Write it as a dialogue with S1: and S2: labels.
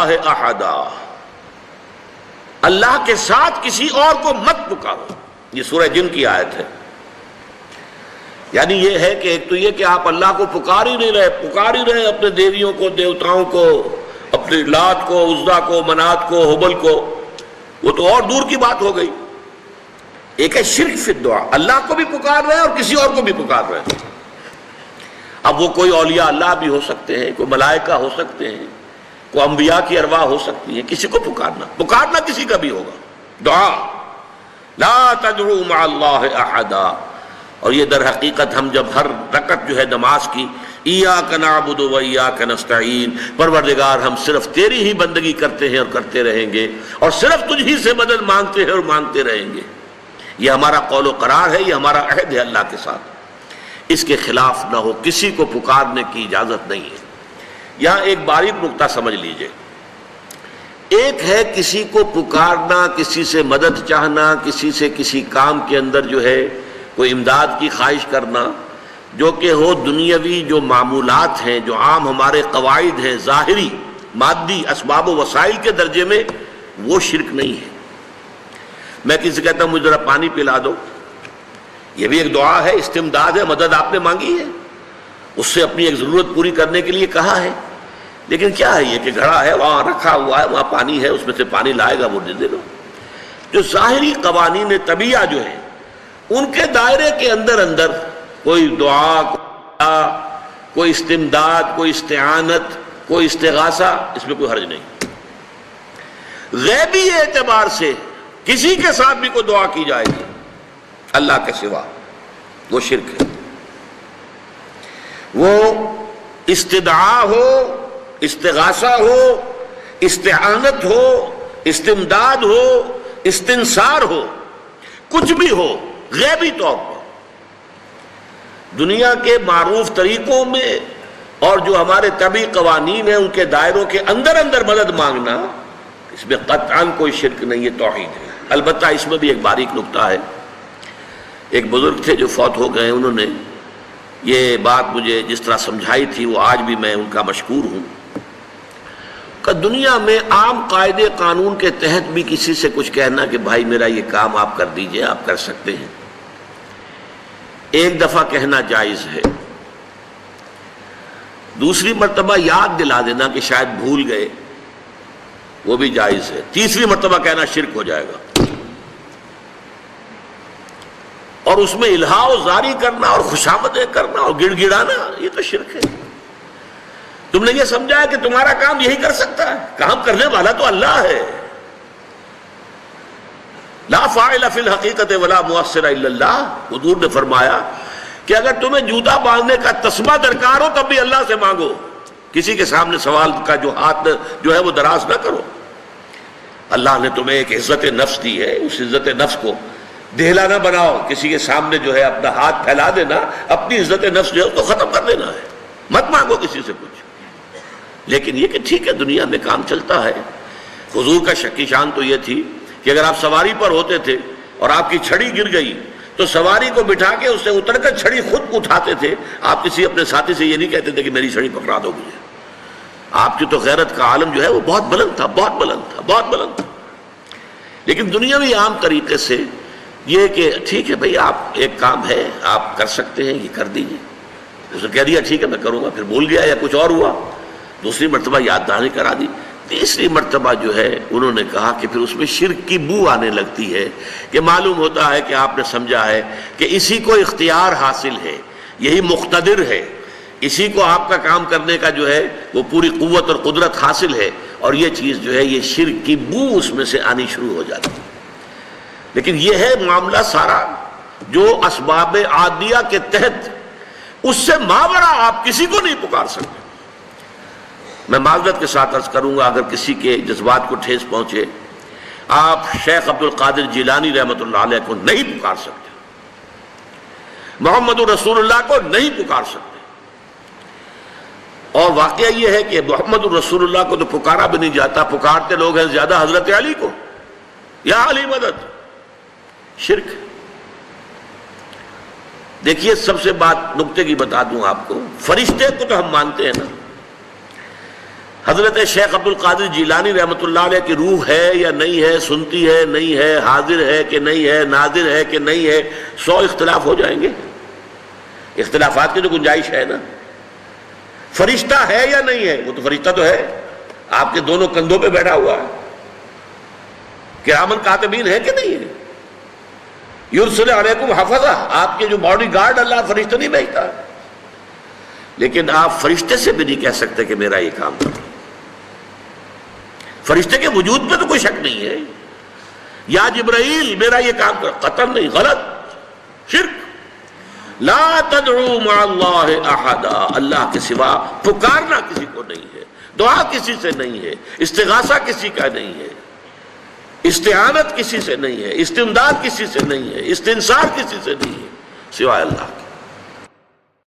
S1: اللہ احدا، اللہ کے ساتھ کسی اور کو مت پکارو. یہ سورہ جن کی آیت ہے. یعنی یہ ہے کہ ایک تو یہ کہ آپ اللہ کو پکار ہی رہے اپنے دیویوں کو، دیوتاؤں کو، اپنے لات کو، عزا کو، منات کو، حبل کو، وہ تو اور دور کی بات ہو گئی. ایک ہے شرک فی الدعا، اللہ کو بھی پکار رہے ہیں اور کسی اور کو بھی پکار رہے ہیں. اب وہ کوئی اولیاء اللہ بھی ہو سکتے ہیں، کوئی ملائکہ ہو سکتے ہیں، کوئی انبیاء کی ارواح ہو سکتی ہیں. کسی کو پکارنا کسی کا بھی ہوگا. دعا لا تدعو مع اللہ احدا. اور یہ در حقیقت ہم جب ہر رکعت جو ہے نماز کی ایاک نعبد و ایاک نستعین، پروردگار ہم صرف تیری ہی بندگی کرتے ہیں اور کرتے رہیں گے، اور صرف تجھ ہی سے مدد مانگتے ہیں اور مانگتے رہیں گے. یہ ہمارا قول و قرار ہے، یہ ہمارا عہد ہے اللہ کے ساتھ. اس کے خلاف نہ ہو، کسی کو پکارنے کی اجازت نہیں ہے. یہاں ایک باریک نکتہ سمجھ لیجئے. ایک ہے کسی کو پکارنا، کسی سے مدد چاہنا، کسی سے کسی کام کے اندر جو ہے کوئی امداد کی خواہش کرنا، جو کہ ہو دنیاوی جو معمولات ہیں، جو عام ہمارے قواعد ہیں، ظاہری مادی اسباب و وسائل کے درجے میں، وہ شرک نہیں ہے. میں کسی سے کہتا ہوں مجھے ذرا پانی پلا دو، یہ بھی ایک دعا ہے، استمداد ہے، مدد آپ نے مانگی ہے، اس سے اپنی ایک ضرورت پوری کرنے کے لیے کہا ہے. لیکن کیا ہے یہ کہ گھڑا ہے، وہاں رکھا ہوا ہے، وہاں پانی ہے، اس میں سے پانی لائے گا وہ دے دو. جو ظاہری قوانین طبیعہ جو ہیں ان کے دائرے کے اندر کوئی دعا، کوئی استمداد، کوئی استعانت، کوئی استغاثہ، اس میں کوئی حرج نہیں. غیبی اعتبار سے کسی کے ساتھ بھی کوئی دعا کی جائے گی اللہ کے سوا، وہ شرک ہے. وہ استدعا ہو، استغاثہ ہو، استعانت ہو، استمداد ہو، استنصار ہو، کچھ بھی ہو، غیبی طور پر دنیا کے معروف طریقوں میں اور جو ہمارے طبعی قوانین ہیں ان کے دائروں کے اندر مدد مانگنا، اس میں قطعاً کوئی شرک نہیں ہے، توحید ہے. البتہ اس میں بھی ایک باریک نکتہ ہے. ایک بزرگ تھے جو فوت ہو گئے، انہوں نے یہ بات مجھے جس طرح سمجھائی تھی وہ آج بھی میں ان کا مشکور ہوں کہ دنیا میں عام قاعدے قانون کے تحت بھی کسی سے کچھ کہنا کہ بھائی میرا یہ کام آپ کر دیجئے، آپ کر سکتے ہیں، ایک دفعہ کہنا جائز ہے. دوسری مرتبہ یاد دلا دینا کہ شاید بھول گئے، وہ بھی جائز ہے. تیسری مرتبہ کہنا شرک ہو جائے گا. اور اس میں الہا و زاری کرنا اور خوشامدیں کرنا اور گڑ گڑانا، یہ تو شرک ہے. تم نے یہ سمجھا ہے کہ تمہارا کام یہی کر سکتا ہے، کام کرنے والا تو اللہ ہے. لا فاعل فی الحقیقت ولا مؤثر الا اللہ. حضور نے فرمایا کہ اگر تمہیں جوتا باندھنے کا تسمہ درکار ہو تب بھی اللہ سے مانگو، کسی کے سامنے سوال کا جو ہاتھ جو ہے وہ دراز نہ کرو. اللہ نے تمہیں ایک عزت نفس دی ہے، اس عزت نفس کو دہلا نہ بناؤ، کسی کے سامنے جو ہے اپنا ہاتھ پھیلا دینا، اپنی عزت نفس جو ہے اس کو ختم کر دینا ہے. مت مانگو کسی سے کچھ. لیکن یہ کہ ٹھیک ہے دنیا میں کام چلتا ہے. حضور کا شکی شان تو یہ تھی کہ اگر آپ سواری پر ہوتے تھے اور آپ کی چھڑی گر گئی تو سواری کو بٹھا کے اس سے اتر کر چھڑی خود اٹھاتے تھے. آپ کسی اپنے ساتھی سے یہ نہیں کہتے تھے کہ میری چھڑی پکڑا دو مجھے. آپ کی تو غیرت کا عالم جو ہے وہ بہت بلند تھا، بہت بلند تھا، بہت بلند تھا. لیکن دنیاوی عام طریقے سے یہ کہ ٹھیک ہے بھئی آپ ایک کام ہے آپ کر سکتے ہیں، یہ کر دیجئے. اس نے کہہ دیا ٹھیک ہے میں کروں گا، پھر بھول گیا یا کچھ اور ہوا. دوسری مرتبہ یاد دہانی کرا دی. تیسری مرتبہ جو ہے انہوں نے کہا کہ پھر اس میں شرک کی بو آنے لگتی ہے کہ معلوم ہوتا ہے کہ آپ نے سمجھا ہے کہ اسی کو اختیار حاصل ہے، یہی مقتدر ہے، اسی کو آپ کا کام کرنے کا جو ہے وہ پوری قوت اور قدرت حاصل ہے، اور یہ چیز جو ہے یہ شرک کی بو اس میں سے آنی شروع ہو جاتی ہے. لیکن یہ ہے معاملہ سارا جو اسباب عادیہ کے تحت، اس سے ماورا آپ کسی کو نہیں پکار سکتے. میں معذرت کے ساتھ عرض کروں گا اگر کسی کے جذبات کو ٹھیس پہنچے، آپ شیخ عبد القادر جیلانی رحمۃ اللہ علیہ کو نہیں پکار سکتے، محمد رسول اللہ کو نہیں پکار سکتے. اور واقعہ یہ ہے کہ محمد رسول اللہ کو تو پکارا بھی نہیں جاتا، پکارتے لوگ ہیں زیادہ حضرت علی کو، یا علی مدد. شرک. دیکھیے سب سے بات نکتے کی بتا دوں آپ کو، فرشتے کو تو ہم مانتے ہیں نا، حضرت شیخ عبد القادر جیلانی رحمۃ اللہ علیہ کی روح ہے یا نہیں ہے، سنتی ہے نہیں ہے، حاضر ہے کہ نہیں ہے، ناظر ہے کہ نہیں ہے، 100 اختلاف ہو جائیں گے. اختلافات کی تو گنجائش ہے نا. فرشتہ ہے یا نہیں ہے؟ وہ تو فرشتہ تو ہے، آپ کے دونوں کندھوں پہ بیٹھا ہوا ہے. کرامن کاتبین ہے کہ نہیں ہے؟ یرسل علیکم حفظہ، آپ کے جو باڈی گارڈ اللہ فرشتہ نہیں بھیجتا. لیکن آپ فرشتے سے بھی نہیں کہہ سکتے کہ میرا یہ کام کرو. فرشتے کے وجود پہ تو کوئی شک نہیں ہے. یا جبرائیل میرا یہ کام کرو، قطعاً نہیں، غلط، شرک. لا تدعو مع اللہ احدا، اللہ کے سوا پکارنا کسی کو نہیں ہے، دعا کسی سے نہیں ہے، استغاثہ کسی کا نہیں ہے، استعانت کسی سے نہیں ہے، استمداد کسی سے نہیں ہے، استنصار کسی سے نہیں ہے سوائے اللہ کے.